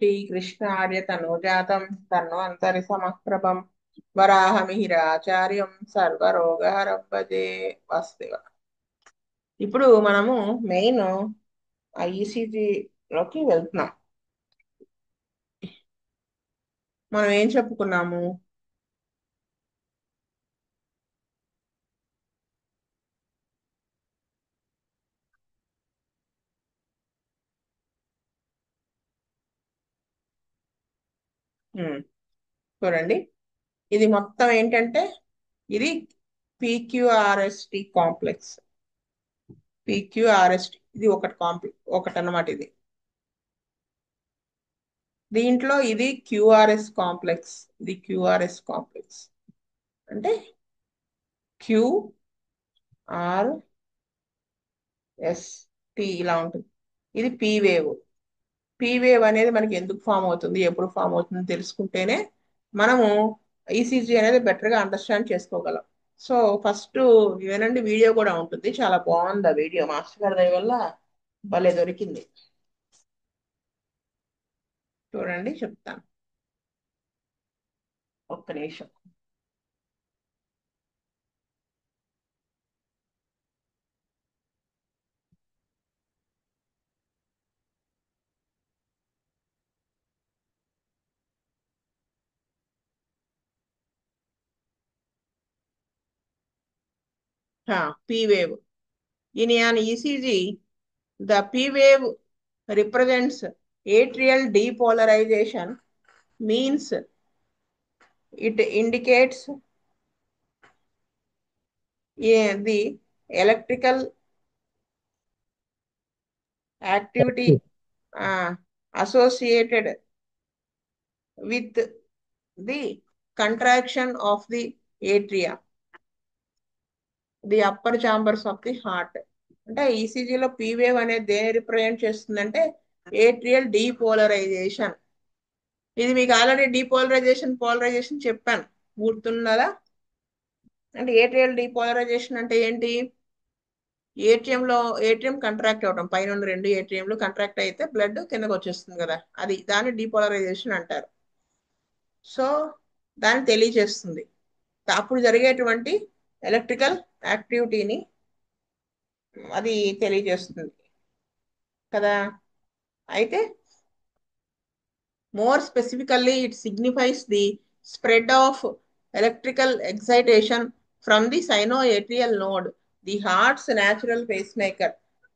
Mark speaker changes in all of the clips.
Speaker 1: శ్రీకృష్ణార్య తనూజాతం తన్నో అంతరి సమప్రభం వరాహమిహిరాచార్యం సర్వరోగహరం భజే వాసుదేవ. ఇప్పుడు మనము మెయిన్ ఈసీజీలోకి వెళ్తున్నాం. మనం ఏం చెప్పుకున్నాము? ఉమ్, చూడండి, ఇది మొత్తం ఏంటంటే ఇది పీక్యూఆర్ఎస్టి కాంప్లెక్స్. పీక్యూఆర్ఎస్టి ఇది ఒకటి కాంప్లెక్స్ ఒకటి అన్నమాట. ఇది దీంట్లో ఇది క్యూఆర్ఎస్ కాంప్లెక్స్. ఇది క్యూఆర్ఎస్ కాంప్లెక్స్ అంటే క్యూఆర్ ఎస్ టి ఇలా ఉంటుంది. ఇది పీ వేవ్. పీ వేవ్ అనేది మనకి ఎందుకు ఫామ్ అవుతుంది, ఎప్పుడు ఫామ్ అవుతుంది తెలుసుకుంటేనే మనము ఈసీజీ అనేది బెటర్గా అండర్స్టాండ్ చేసుకోగలం. సో ఫస్ట్ వినండి, వీడియో కూడా ఉంటుంది, చాలా బాగుంది ఆ వీడియో. మాస్టర్ గారి దయ వల్ల భలే దొరికింది. చూడండి, చెప్తాను, ఒక్క నిమిషం. P wave. In an ECG, the P wave represents atrial depolarization, means it indicates the electrical activity associated with the contraction of the atria, the upper chambers of the heart. అంటే ఈసీజీలో పీ వేవ్ అనేది దేని represent చేస్తుందంటే atrial depolarisation. ఇది మీకు already depolarisation polarisation చెప్పాను, గుర్తున్నదా? అంటే atrial depolarisation అంటే ఏంటి? ఏటీఎంలో ఏటీఎం కంట్రాక్ట్ అవడం, పైన ఉన్న రెండు ఏటీఎంలు కంట్రాక్ట్ అయితే బ్లడ్ కిందకు వచ్చేస్తుంది కదా, అది దాన్ని డీపోలరైజేషన్ అంటారు. సో దాన్ని తెలియజేస్తుంది, అప్పుడు జరిగేటువంటి ఎలక్ట్రికల్ యాక్టివిటీని అది తెలియజేస్తుంది కదా. అయితే more specifically, it signifies the spread of electrical excitation from the sinoatrial node, the heart's natural pacemaker,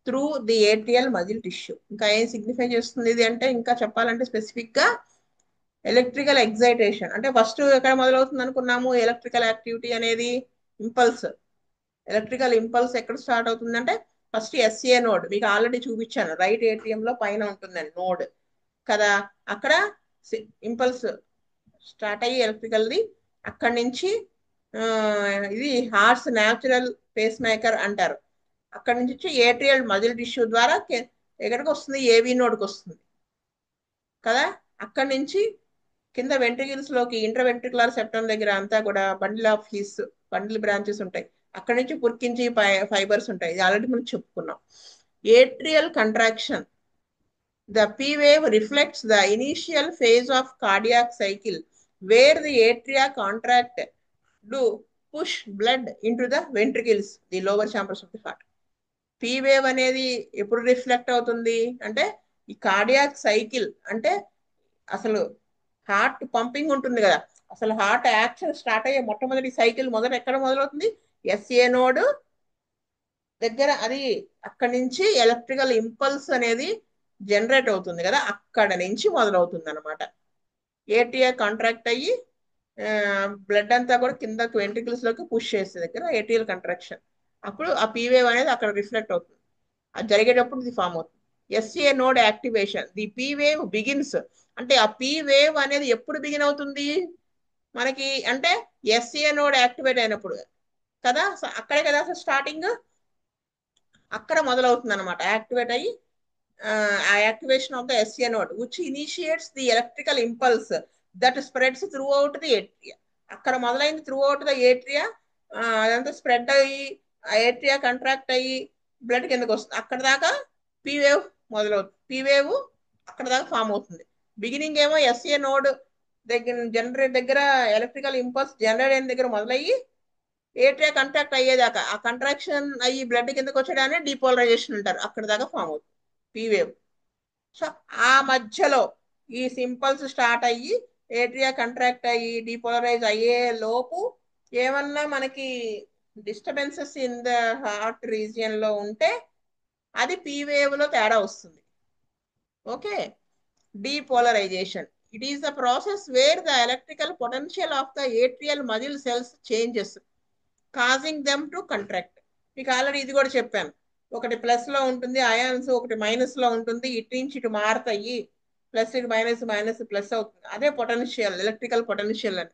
Speaker 1: through the atrial muscle tissue. ఇంకా ఏం సిగ్నిఫై చేస్తుంది ఇది అంటే, ఇంకా చెప్పాలంటే స్పెసిఫిక్గా ఎలక్ట్రికల్ ఎగ్జైటేషన్ అంటే ఫస్ట్ ఎక్కడ మొదలవుతుంది అనుకున్నాము? ఎలక్ట్రికల్ యాక్టివిటీ అనేది ఇంపల్స్. ఎలక్ట్రికల్ ఇంపల్స్ ఎక్కడ స్టార్ట్ అవుతుందంటే ఫస్ట్ ఎస్ఏ నోడ్, మీకు ఆల్రెడీ చూపించాను, రైట్ ఏటీఎంలో పైన ఉంటుందండి నోడ్ కదా. అక్కడ ఇంపల్స్ స్టార్ట్ అయ్యి ఎలక్ట్రికల్ది, అక్కడి నుంచి ఇది హార్ట్స్ న్యాచురల్ పేస్ మేకర్ అంటారు. అక్కడి నుంచి ఏట్రియల్ మజిల్ టిష్యూ ద్వారా ఎక్కడికి వస్తుంది? ఏవి నోడ్కి వస్తుంది కదా. అక్కడి నుంచి కింద వెంట్రికల్స్ లోకి, ఇంటర్ వెంట్రికులర్ సెప్టమ్ దగ్గర అంతా కూడా bundle of he's, bundle branches ఉంటాయి. అక్కడి నుంచి పురికించి ఫైబర్స్ ఉంటాయి, ఇది ఆల్రెడీ మనం చెప్పుకున్నాం. Atrial contraction, the P wave reflects the initial phase of cardiac cycle where the atria contract to push blood into the ventricles, the lower chambers of the heart. P wave అనేది ఎప్పుడు reflect అవుతుంది అంటే ఈ cardiac cycle అంటే అసలు heart pumping ఉంటుంది కదా, అసలు హార్ట్ యాక్షన్ స్టార్ట్ అయ్యే మొట్టమొదటి సైకిల్ మొదట ఎక్కడ మొదలవుతుంది? ఎస్ఏ నోడ్ దగ్గర. అది అక్కడి నుంచి ఎలక్ట్రికల్ ఇంపల్స్ అనేది జనరేట్ అవుతుంది కదా, అక్కడ నుంచి మొదలవుతుంది అనమాట. ఏటీఆర్ కాంట్రాక్ట్ అయ్యి బ్లడ్ అంతా కూడా కిందకి వెంట్రికల్స్ లోకి పుష్ చేసే దగ్గర ఏటీఎల్ కంట్రాక్షన్, అప్పుడు ఆ పీవేవ్ అనేది అక్కడ రిఫ్లెక్ట్ అవుతుంది. అది జరిగేటప్పుడు ఇది ఫామ్ అవుతుంది. SA node activation, the P wave begins. అంటే ఆ పీ వేవ్ అనేది ఎప్పుడు బిగిన్ అవుతుంది మనకి అంటే ఎస్ఏ నోడ్ యాక్టివేట్ అయినప్పుడు కదా. అక్కడే కదా అసలు స్టార్టింగ్, అక్కడ మొదలవుతుంది అనమాట యాక్టివేట్ అయ్యి. Activation of the essay node which initiates the electrical impulse that spreads through out the atria. అక్కడ మొదలైంది త్రూ అవుట్ ద ఏట్రియా, అదంతా స్ప్రెడ్ అయ్యి ఆ ఏట్రియా కంట్రాక్ట్ అయ్యి బ్లడ్ కిందకు వస్తుంది. అక్కడ దాకా పీ వేవ్ మొదలవుతుంది, పీ వేవ్ అక్కడ దాకా ఫామ్ అవుతుంది. బిగినింగ్ ఏమో ఎస్ఏ నోడ్ దగ్గర జనరేట్ దగ్గర ఎలక్ట్రికల్ ఇంపల్స్ జనరేట్ అయిన దగ్గర మొదలయ్యి ఏట్రియా కంట్రాక్ట్ అయ్యేదాకా ఆ కంట్రాక్షన్ అయ్యి బ్లడ్ కిందకి వచ్చేదాన్ని డీపోలరైజేషన్ అంటారు. అక్కడ దాకా ఫామ్ అవుతుంది పీ వేవ్. సో ఆ మధ్యలో ఈ సింపల్స్ స్టార్ట్ అయ్యి ఏట్రియా కంట్రాక్ట్ అయ్యి డీపోలరైజ్ అయ్యే లోపు ఏమన్నా మనకి disturbances in the heart region లో ఉంటే అది పీ వేవ్ లో తేడా వస్తుంది. Okay. Depolarization. It is the process where the electrical potential of the atrial muscle cells changes, causing them to contract. మీకు ఆల్రెడీ ఇది కూడా చెప్పాను. ఒకటి ప్లస్ లో ఉంటుంది అయాన్స్, ఒకటి మైనస్ లో ఉంటుంది. ఇటు నుంచి ఇటు మారుతాయి. ప్లస్ ఇటు మైనస్, మైనస్ ప్లస్ అవుతుంది. అదే పొటెన్షియల్, ఎలక్ట్రికల్ పొటెన్షియల్ అని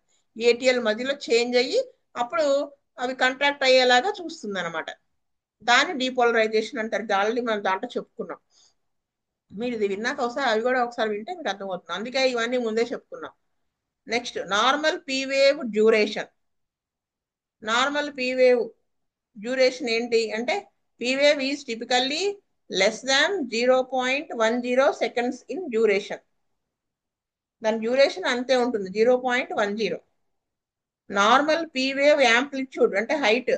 Speaker 1: ఏటీఎల్ మధ్యలో చేంజ్ అయ్యి అప్పుడు అవి కంట్రాక్ట్ అయ్యేలాగా చూస్తుంది అనమాట. దాన్ని డీపోలరైజేషన్ అంటారు. ఆల్రెడీ మనం దాంట్లో చెప్పుకున్నాం. మీరు ఇది విన్నాక ఒకసారి అవి కూడా ఒకసారి వింటే మీకు అర్థమవుతుంది. అందుకే ఇవన్నీ ముందే చెప్పుకున్నాం. Next normal P wave duration. Normal P wave duration ఏంటి అంటే P wave is typically less than 0.10 seconds in duration. దాని డ్యూరేషన్ అంతే ఉంటుంది, 0.10. నార్మల్ పీ వేవ్ యాంప్లిట్యూడ్ అంటే హైట్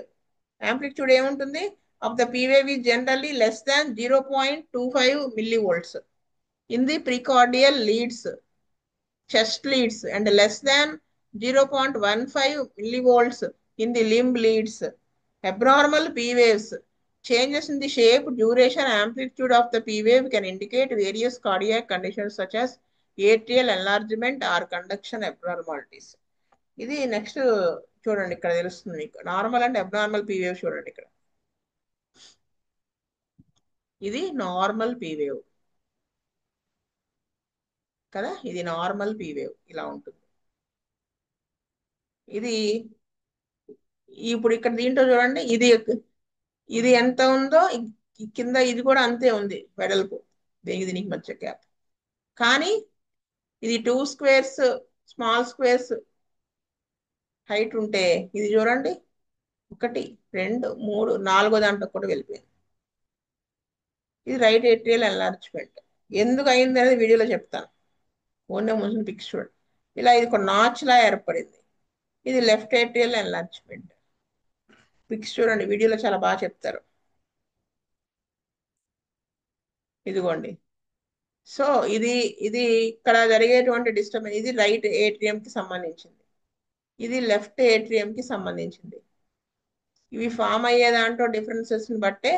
Speaker 1: యాంప్లిట్యూడ్ ఏముంటుంది of the P wave is generally less than 0.25 millivolts in the precordial leads, chest leads, and less than 0.15 millivolts in the limb leads. Abnormal P waves. Changes in the shape, duration, amplitude of the P wave can indicate various cardiac conditions such as atrial enlargement or conduction abnormalities. ఇది next చూడండి, ఇక్కడ తెలుస్తుంది మీకు normal and abnormal P wave. చూడండి ఇక్కడ, ఇది normal P wave కదా, ఇది నార్మల్ పీ వేవ్ ఇలా ఉంటుంది. ఇది ఇప్పుడు ఇక్కడ దీంట్లో చూడండి, ఇది ఇది ఎంత ఉందో కింద ఇది కూడా అంతే ఉంది వెడల్పు, దీనికి దీనికి మధ్య గ్యాప్. కానీ ఇది 2 స్క్వేర్స్ స్మాల్ స్క్వేర్స్ హైట్ ఉంటే ఇది చూడండి 1 2 3 4 దాంట్లో కూడా వెళ్ళిపోయింది. ఇది రైట్ ఏట్రియల్ ఎన్లార్జ్మెంట్. ఎందుకు అయింది అనేది వీడియోలో చెప్తాను. ఓన్లీ ముందు పిక్స్ చూడండి. ఇలా ఇది ఒక నాచ్ లా ఏర్పడింది. ఇది లెఫ్ట్ ఏట్రియల్ ఎన్లార్జ్మెంట్. పిక్స్ చూడండి, వీడియోలో చాలా బాగా చెప్తారు. ఇదిగోండి. సో ఇది ఇది ఇక్కడ జరిగేటువంటి డిస్టర్బెన్స్. ఇది రైట్ ఏట్రియం కి సంబంధించింది, ఇది లెఫ్ట్ ఏట్రియం కి సంబంధించింది. ఇవి ఫామ్ అయ్యే దాంట్లో డిఫరెన్సెస్ ని బట్టే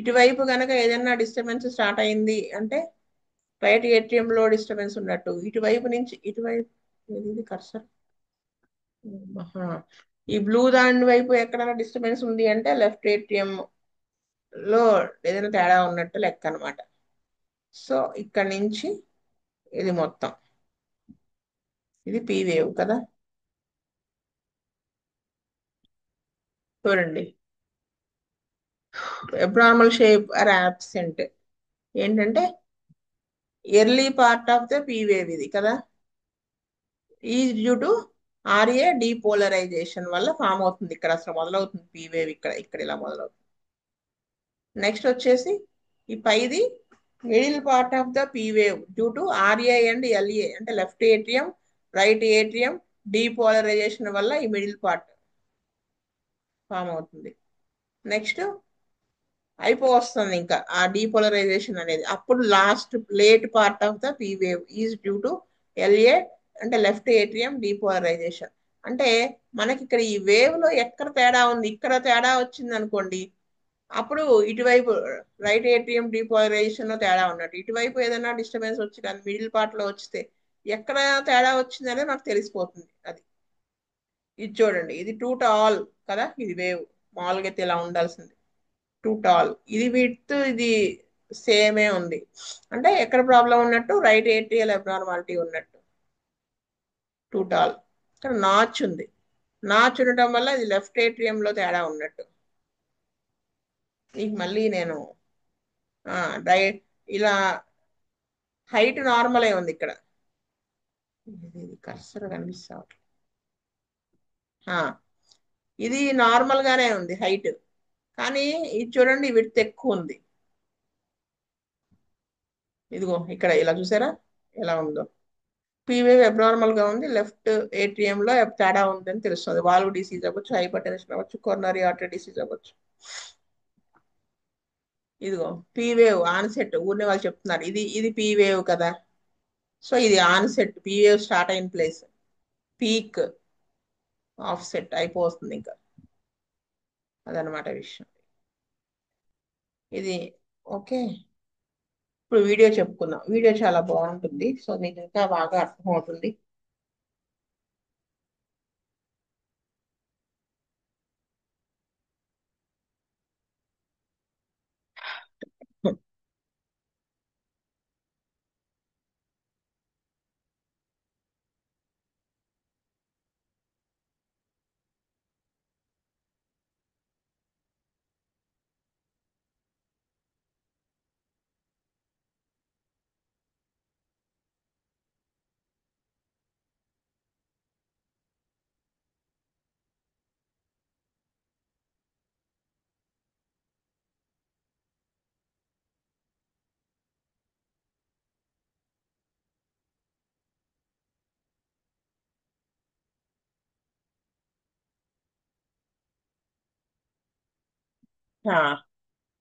Speaker 1: ఇటువైపు కనుక ఏదైనా డిస్టర్బెన్స్ స్టార్ట్ అయింది అంటే రైట్ ఏట్రియం లో డిస్టర్బెన్స్ ఉన్నట్టు, ఇటువైపు నుంచి ఇటువైపు ఇది కర్సర్ ఈ బ్లూ దాని వైపు ఎక్కడైనా డిస్టర్బెన్స్ ఉంది అంటే లెఫ్ట్ ఏట్రియం లో ఏదైనా తేడా ఉన్నట్టు లెక్క అనమాట. సో ఇక్కడ నుంచి ఇది మొత్తం ఇది పీ వేవ్ కదా. చూడండి, అబ్నార్మల్ షేప్ ఆర్ యాబ్సెంట్ ఏంటంటే early part of the P wave ఇది కదా, is due to RA depolarisation వల్ల ఫామ్ అవుతుంది. ఇక్కడ అసలు మొదలవుతుంది పీ వేవ్, ఇక్కడ ఇక్కడ ఇలా మొదలవుతుంది. నెక్స్ట్ వచ్చేసి ఈ పైది middle part of the P wave due to RA and LA అంటే left atrium right atrium depolarization వల్ల ఈ మిడిల్ పార్ట్ ఫామ్ అవుతుంది. నెక్స్ట్ అయిపోవస్తుంది ఇంకా ఆ డీపోలరైజేషన్ అనేది. అప్పుడు last late part of the P wave is due to LA అంటే లెఫ్ట్ ఏట్రియం డీపోలరైజేషన్. అంటే మనకి ఇక్కడ ఈ వేవ్ లో ఎక్కడ తేడా ఉంది, ఇక్కడ తేడా వచ్చింది అనుకోండి, అప్పుడు ఇటువైపు రైట్ ఏట్రియం డీపోలరైజేషన్ లో తేడా ఉన్నట్టు. ఇటువైపు ఏదైనా డిస్టర్బెన్స్ వచ్చి కానీ మిడిల్ పార్ట్ లో వచ్చితే ఎక్కడ తేడా వచ్చింది అనేది నాకు తెలిసిపోతుంది. అది ఇది చూడండి, ఇది టూ టాల్ కదా, ఇది వేవ్ మామూలుగా అయితే ఇలా ఉండాల్సింది టూ టాల్. ఇది విడ్త్ ఇది సేమే ఉంది అంటే ఎక్కడ ప్రాబ్లం ఉన్నట్టు రైట్ ఏట్రియల్ అబ్నార్మాలిటీ ఉన్నట్టు టూ టాల్. ఇక్కడ నాచ్ ఉంది, నాచ్ ఉండటం వల్ల ఇది లెఫ్ట్ ఏట్రియం లో తేడా ఉన్నట్టు. నీకు మళ్ళీ నేను డై ఇలా హైట్ నార్మలే ఉంది ఇక్కడ, ఇది కర్సర్ కనిపిస్తా ఇది నార్మల్ గానే ఉంది హైట్, కానీ ఇది చూడండి విడ్త్ ఎక్కువ ఉంది. ఇదిగో ఇక్కడ ఇలా చూసారా, ఎలా ఉందో. పీ వేవ్ అబ్నార్మల్ గా ఉంది, లెఫ్ట్ ఏట్రియం లో తేడా ఉందని తెలుస్తుంది. వాల్వ్ డిసీజ్ అవ్వచ్చు, హైపర్ టెన్షన్ అవ్వచ్చు, కొరోనరీ ఆర్టరీ డిసీజ్ అవ్వచ్చు. ఇదిగో పీ వేవ్ ఆన్సెట్ ఊరినే వాళ్ళు చెప్తున్నారు, ఇది ఇది పీ వేవ్ కదా. సో ఇది ఆన్సెట్, పీ వేవ్ స్టార్ట్ అయిన ప్లేస్, పీక్ ఆఫ్ సెట్ అయిపోతుంది ఇంకా. అదనమాట విషయం. ఇది ఓకే. ఇప్పుడు వీడియో చెప్పుకుందాం. వీడియో చాలా బాగుంటుంది, సో మీకు ఇంకా బాగా అర్థమవుతుంది. ఆ,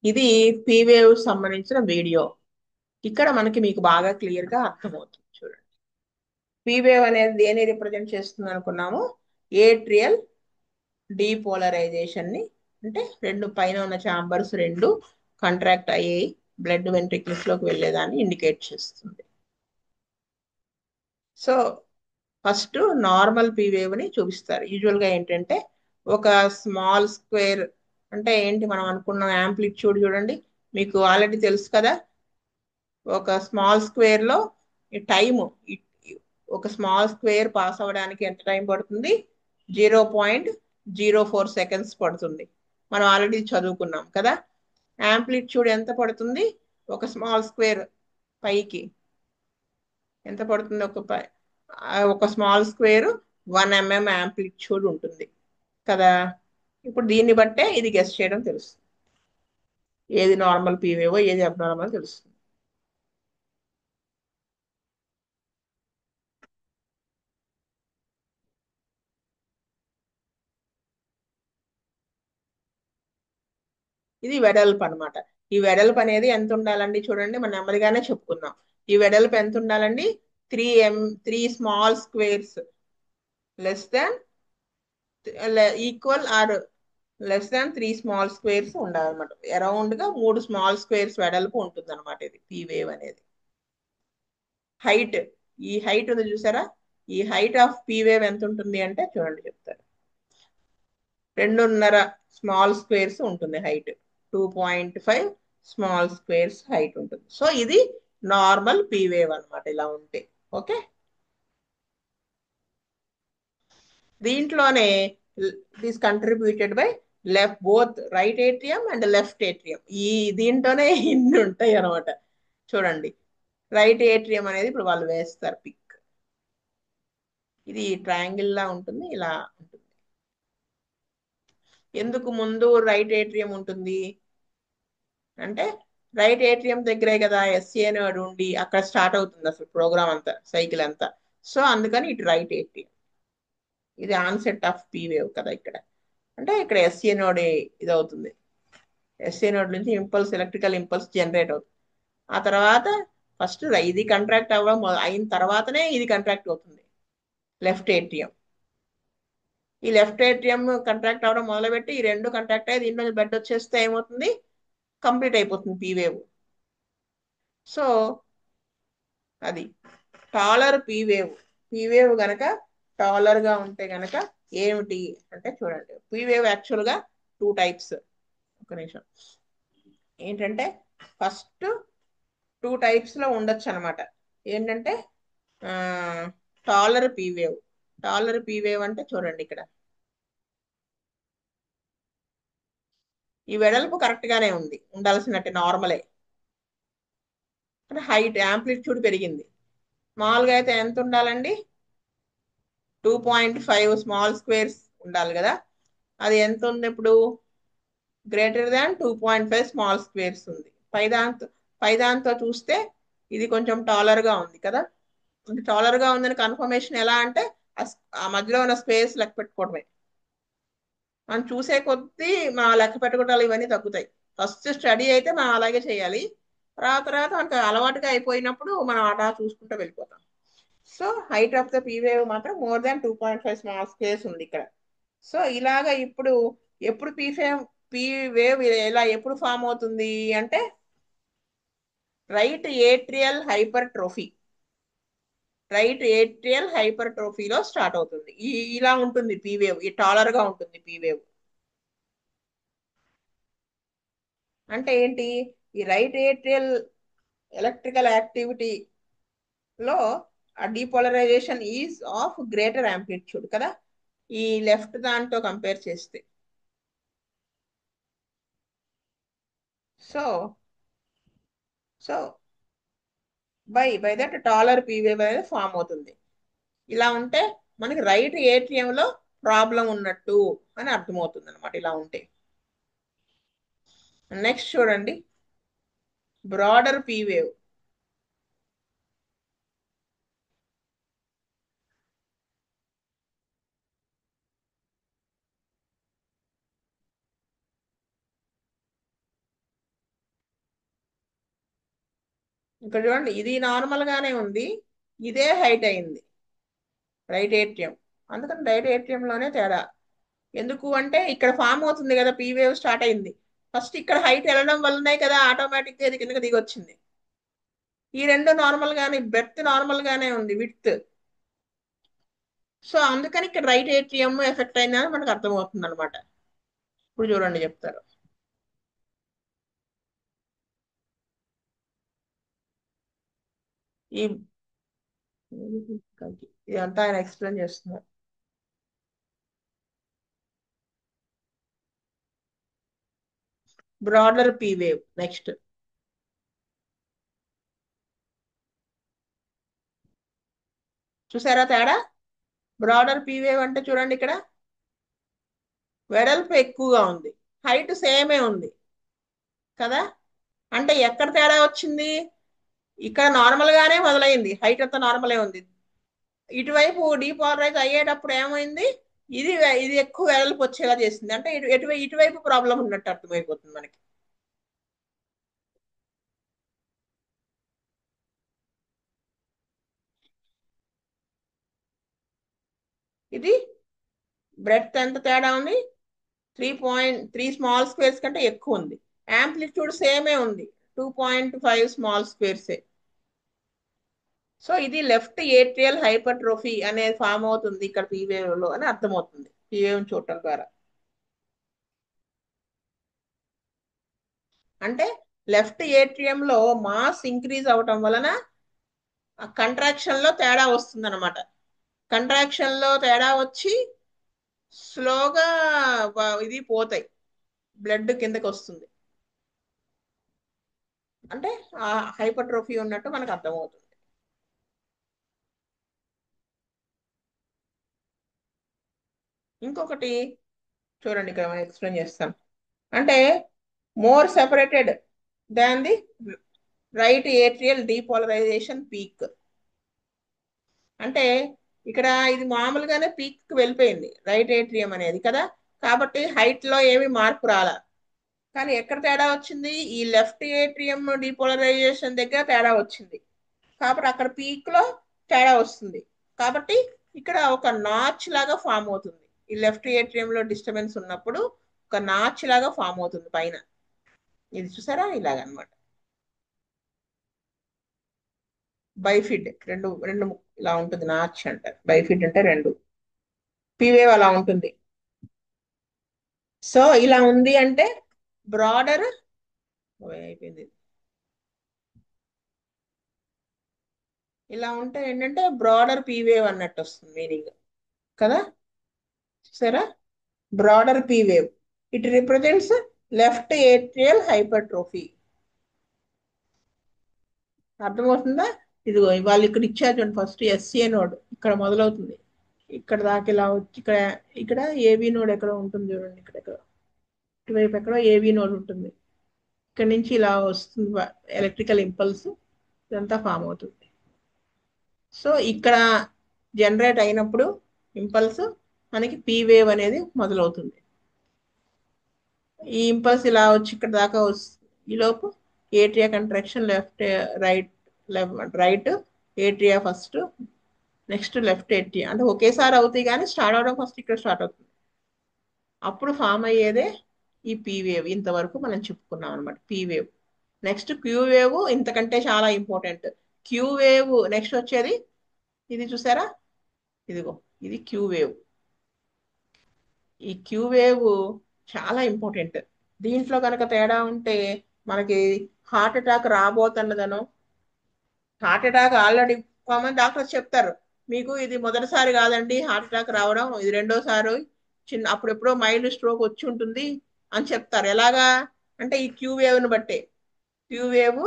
Speaker 1: ఇది పీ వేవ్ సంబంధించిన వీడియో. ఇక్కడ మనకి మీకు బాగా క్లియర్ గా అర్థమవుతుంది చూడండి. పీ వేవ్ అనేది దేని రిప్రజెంట్ చేస్తుంది అనుకున్నాము? ఏట్రియల్ డీపోలరైజేషన్ ని, అంటే రెండు పైన ఉన్న ఛాంబర్స్ రెండు కంట్రాక్ట్ అయ్యి బ్లడ్ వెంట్రికల్స్ లోకి వెళ్ళేదాన్ని ఇండికేట్ చేస్తుంది. So first normal P wave ని చూపిస్తారు. యూజువల్ గా ఏంటంటే ఒక స్మాల్ స్క్వేర్, అంటే ఏంటి మనం అనుకున్న యాంప్లిట్యూడ్ చూడండి, మీకు ఆల్రెడీ తెలుసు కదా. ఒక స్మాల్ స్క్వేర్ లో టైము, ఒక స్మాల్ స్క్వేర్ పాస్ అవ్వడానికి ఎంత టైం పడుతుంది? 0.04 సెకండ్స్ పడుతుంది. మనం ఆల్రెడీ చదువుకున్నాం కదా. యాంప్లిట్యూడ్ ఎంత పడుతుంది ఒక స్మాల్ స్క్వేర్ పైకి? ఎంత పడుతుంది ఒక స్మాల్ స్క్వేర్ 1 mm యాంప్లిట్యూడ్ ఉంటుంది కదా. ఇప్పుడు దీన్ని బట్టే ఇది గెస్ చేయడం తెలుస్తుంది, ఏది నార్మల్ పీవేవో ఏది అబ్నార్మల్ తెలుస్తుంది. ఇది వెడల్పు అనమాట. ఈ వెడల్పు అనేది ఎంత ఉండాలండి? చూడండి, మనం నెమ్మదిగానే చెప్పుకుందాం. ఈ వెడల్పు ఎంత ఉండాలండి? 3 small squares less than equal or less than 3 small squares ఉండాలన్నమాట. అరౌండ్ గా 3 స్మాల్ స్క్వేర్స్ వెడల్పు ఉంటుంది అనమాట ఇది పీ వేవ్ అనేది. హైట్, ఈ హైట్ ఉంది చూసారా, ఈ హైట్ ఆఫ్ పీ వేవ్ ఎంత ఉంటుంది అంటే చూడండి చెప్తారు. 2.5 స్మాల్ స్క్వేర్స్ ఉంటుంది హైట్. 2.5 స్మాల్ స్క్వేర్స్ హైట్ ఉంటుంది. సో ఇది నార్మల్ పీ వేవ్ అనమాట ఇలా ఉంటే. ఓకే, దీంట్లోనే this contributed by left, both right atrium and left atrium. ఈ దీంట్లోనే ఇన్ని ఉంటాయి అనమాట. చూడండి, రైట్ ఏట్రియం అనేది ఇప్పుడు వాళ్ళు వేస్తారు పిక్. ఇది ట్రయాంగిల్ లా ఉంటుంది, ఇలా ఉంటుంది. ఎందుకు ముందు రైట్ ఏట్రియం ఉంటుంది అంటే, రైట్ ఏట్రియం దగ్గరే కదా ఎస్సీ అని ఉండి అక్కడ స్టార్ట్ అవుతుంది అసలు ప్రోగ్రామ్ అంతా, సైకిల్ అంతా. సో అందుకని ఇటు రైట్ ఏట్రియం. ఇది ఆన్సెట్ ఆఫ్ పీ వేవ్ కదా ఇక్కడ. అంటే ఇక్కడ ఎస్సీ నోడ్ ఇది అవుతుంది. ఎస్సీ నోడ్ నుంచి ఇంపల్స్, ఎలక్ట్రికల్ ఇంపల్స్ జనరేట్ అవుతుంది. ఆ తర్వాత ఫస్ట్ ఇది కంట్రాక్ట్ అవ్వడం అయిన తర్వాతనే ఇది కంట్రాక్ట్ అవుతుంది, లెఫ్ట్ ఏట్రియం. ఈ లెఫ్ట్ ఏట్రియం కంట్రాక్ట్ అవ్వడం మొదలుపెట్టి ఈ రెండు కంట్రాక్ట్ అయ్యి దీంట్లో బ్లడ్ వచ్చేస్తే ఏమవుతుంది? కంప్లీట్ అయిపోతుంది పీ వేవ్. సో అది taller P wave. P wave గనక టాలర్ గా ఉంటే గనక ఏమిటి అంటే, చూడండి, పీ వేవ్ యాక్చువల్ గా 2 టైప్స్. ఒక నిమిషం. ఏంటంటే ఫస్ట్ 2 టైప్స్ లో ఉండొచ్చు అనమాట. ఏంటంటే taller P wave. Taller P wave అంటే చూడండి ఇక్కడ, ఈ వెడల్పు కరెక్ట్ గానే ఉంది, ఉండాల్సినట్టు నార్మలే. అంటే హైట్ యాంప్లిట్యూడ్ పెరిగింది. మామూలుగా అయితే ఎంత ఉండాలండి? 2.5 స్మాల్ స్క్వేర్స్ ఉండాలి కదా. అది ఎంత ఉంది ఇప్పుడు? గ్రేటర్ దాన్ 2.5 స్మాల్ స్క్వేర్స్ ఉంది. పైదాంతో చూస్తే ఇది కొంచెం టాలర్ గా ఉంది కదా. టాలర్ గా ఉందని కన్ఫర్మేషన్ ఎలా అంటే ఆ మధ్యలో ఉన్న స్పేస్ లెక్క పెట్టుకోవడమే. మనం చూసే కొద్దీ మా లెక్క పెట్టుకోవటాలు ఇవన్నీ తగ్గుతాయి. ఫస్ట్ స్టడీ అయితే మనం అలాగే చేయాలి. తర్వాత తర్వాత మనకు అలవాటుగా అయిపోయినప్పుడు మనం అలా చూసుకుంటూ వెళ్ళిపోతాం. So height of the P wave మాత్రం మోర్ దాన్ 2.5 స్మాల్ స్పేస్ ఉంది ఇక్కడ. సో ఇలాగ ఇప్పుడు ఎప్పుడు పీ వేవ్ ఇలా ఎప్పుడు ఫామ్ అవుతుంది అంటే రైట్ ఏట్రియల్ హైపర్ ట్రోఫీ లో స్టార్ట్ అవుతుంది. ఇలా ఉంటుంది పీ వేవ్, ఈ టాలర్ గా ఉంటుంది పీ వేవ్. అంటే ఏంటి? ఈ రైట్ ఏట్రియల్ ఎలక్ట్రికల్ యాక్టివిటీ లో ఆ depolarisation is of greater amplitude కదా, ఈ లెఫ్ట్ దాంతో కంపేర్ చేస్తే. So so by that taller P wave అనేది ఫామ్ అవుతుంది. ఇలా ఉంటే మనకి రైట్ ఏటీఎం లో ప్రాబ్లం ఉన్నట్టు అని అర్థమవుతుంది అనమాట ఇలా ఉంటే. నెక్స్ట్ చూడండి, బ్రాడర్ పీ వేవ్. ఇక్కడ చూడండి, ఇది నార్మల్ గానే ఉంది, ఇదే హైట్ అయింది రైట్ ఏట్రియం. అందుకని రైట్ ఏట్రియం లోనే తేడా. ఎందుకు అంటే ఇక్కడ ఫామ్ అవుతుంది కదా, పీ వేవ్ స్టార్ట్ అయింది. ఫస్ట్ ఇక్కడ హైట్ వెళ్ళడం వల్లనే కదా ఆటోమేటిక్ గా ఇది కిందకి దిగి వచ్చింది. ఈ రెండు నార్మల్ గానే, బెర్త్ నార్మల్ గానే ఉంది, విడ్త్. సో అందుకని ఇక్కడ రైట్ ఏట్రియం ఎఫెక్ట్ అయిందని మనకు అర్థమవుతుంది అనమాట. ఇప్పుడు చూడండి చెప్తారు. ఈ ఇదంతా ఆయన ఎక్స్ప్లెయిన్ చేస్తున్నారు. Broader P wave next. చూసారా తేడా? బ్రాడర్ పీ వేవ్ అంటే చూడండి ఇక్కడ వెడల్పు ఎక్కువగా ఉంది, హైట్ సేమే ఉంది కదా. అంటే ఎక్కడ తేడా వచ్చింది? ఇక్కడ నార్మల్ గానే మొదలైంది, హైట్ అంతా నార్మలే ఉంది. ఇటువైపు డీపోలరైజ్ అయ్యేటప్పుడు ఏమైంది, ఇది ఇది ఎక్కువ వెడల్పు వచ్చేలా చేసింది. అంటే ఇటువైపు ప్రాబ్లం ఉన్నట్టు అర్థమైపోతుంది మనకి. ఇది బ్రెడ్త్ ఎంత తేడా ఉంది? 3.3 స్మాల్ స్క్వేర్స్ కంటే ఎక్కువ ఉంది. యాంప్లిట్యూడ్ సేమే ఉంది, 2.5 స్మాల్ స్క్వేర్సే. సో ఇది లెఫ్ట్ ఏట్రియల్ హైపర్ట్రోఫీ అనేది ఫామ్ అవుతుంది ఇక్కడ పీవేవ్ లో అని అర్థమవుతుంది పీవేవ్ చూడటం ద్వారా. అంటే లెఫ్ట్ ఏట్రియం లో మాస్ ఇంక్రీజ్ అవటం వలన కంట్రాక్షన్ లో తేడా వస్తుంది అనమాట. కంట్రాక్షన్ లో తేడా వచ్చి స్లోగా ఇది పోతాయి, బ్లడ్ కిందకి వస్తుంది. అంటే ఆ హైపర్ట్రోఫీ ఉన్నట్టు మనకు అర్థమవుతుంది. ఇంకొకటి చూడండి, ఇక్కడ ఎక్స్ప్లెయిన్ చేస్తాను. అంటే more separated than the right atrial depolarisation peak. అంటే ఇక్కడ ఇది మామూలుగానే పీక్ కి వెళ్ళిపోయింది రైట్ ఏట్రియం అనేది కదా, కాబట్టి హైట్ లో ఏమి మార్పు రాలా. కానీ ఎక్కడ తేడా వచ్చింది? ఈ లెఫ్ట్ ఏట్రియం డీపోలరైజేషన్ దగ్గర తేడా వచ్చింది. కాబట్టి అక్కడ పీక్ లో తేడా వస్తుంది. కాబట్టి ఇక్కడ ఒక నాచ్ లాగా ఫామ్ అవుతుంది. ఈ లెఫ్ట్ ఏట్రియం లో డిస్టర్బెన్స్ ఉన్నప్పుడు ఒక నాచ్ లాగా ఫామ్ అవుతుంది పైన. ఇది చూసారా ఇలాగనమాట. బైఫిడ్ రెండు రెండు ఇలా ఉంటుంది, నాచ్ అంటారు. బైఫిడ్ అంటే రెండు. పీవేవ్ అలా ఉంటుంది. సో ఇలా ఉంది అంటే బ్రాడర్ అయిపోయింది. ఇలా ఉంటే ఏంటంటే బ్రాడర్ పీవేవ్ అన్నట్టు వస్తుంది మీనింగ్ కదా. చూసారా, broader P wave, it represents left atrial hypertrophy. అర్థమవుతుందా? ఇదిగో వాళ్ళు ఇక్కడ ఇచ్చారు చూడండి, ఫస్ట్ ఎస్సీఏ నోడ్ ఇక్కడ మొదలవుతుంది, ఇక్కడ దాకా ఇలా వచ్చి ఇక్కడ ఇక్కడ ఏబీ నోడ్ ఎక్కడ ఉంటుంది చూడండి, ఇక్కడ ఎక్కడ ఇటువైపు ఎక్కడో ఏబీ నోడ్ ఉంటుంది. ఇక్కడ నుంచి ఇలా వస్తుంది ఎలక్ట్రికల్ ఇంపల్స్, ఇదంతా ఫామ్ అవుతుంది. సో ఇక్కడ జనరేట్ అయినప్పుడు ఇంపల్స్ మనకి పీ వేవ్ అనేది మొదలవుతుంది. ఈ ఇంపల్స్ ఇలా వచ్చి ఇక్కడ దాకా ఈలోపు atria contraction left right right atria first, next left atria, అంటే ఒకేసారి అవుతాయి కానీ స్టార్ట్ అవడం ఫస్ట్ ఇక్కడ స్టార్ట్ అవుతుంది. అప్పుడు ఫామ్ అయ్యేదే ఈ పీ వేవ్. ఇంతవరకు మనం చెప్పుకున్నాం అనమాట P wave. Next Q wave ఇంతకంటే చాలా ఇంపార్టెంట్. క్యూ వేవ్ నెక్స్ట్ వచ్చేది ఇది చూసారా, ఇదిగో ఇది క్యూ వేవ్. ఈ క్యూ వేవ్ చాలా ఇంపార్టెంట్. దీంట్లో కనుక తేడా ఉంటే మనకి హార్ట్ అటాక్ రాబోతున్నదనో, heart attack already common doctors చెప్తారు, మీకు ఇది మొదటిసారి కాదండి హార్ట్ అటాక్ రావడం, ఇది రెండోసారి, అప్పుడెప్పుడో మైల్డ్ స్ట్రోక్ వచ్చి ఉంటుంది అని చెప్తారు. ఎలాగా అంటే ఈ క్యూ వేవ్ని బట్టే, క్యూ వేవ్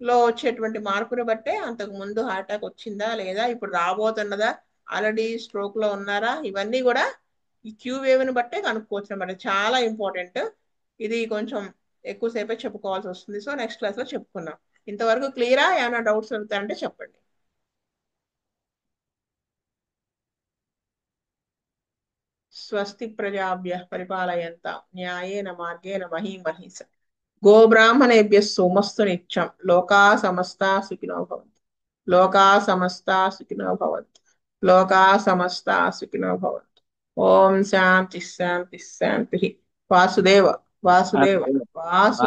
Speaker 1: లో వచ్చేటువంటి మార్పుని బట్టే అంతకు ముందు హార్ట్ అటాక్ వచ్చిందా లేదా, ఇప్పుడు రాబోతున్నదా, ఆల్రెడీ స్ట్రోక్ లో ఉన్నారా, ఇవన్నీ కూడా ఈ క్యూ వేవ్ ని బట్టే కనుక్కోవచ్చు అనమాట. చాలా ఇంపార్టెంట్. ఇది కొంచెం ఎక్కువసేపే చెప్పుకోవాల్సి వస్తుంది. సో నెక్స్ట్ క్లాస్ లో చెప్పుకుందాం. ఇంతవరకు క్లియరా? ఏమైనా డౌట్స్ అడుగుతారంటే చెప్పండి. స్వస్తి ప్రజాభ్య పరిపాలయంతాం న్యాయేన మార్గేణ మహీం మహీస గోబ్రాహ్మణేభ్యः సోమస్తు నిత్యం లోకా సమస్తా సుఖినో భవంతు. లోకా సమస్తా సుఖినో భవంతు. లోకా సమస్తా సుఖినో భవంతు. ఓం శాంతి శాంతి శాంతి. వాసుదేవ వాసుదేవ వాసు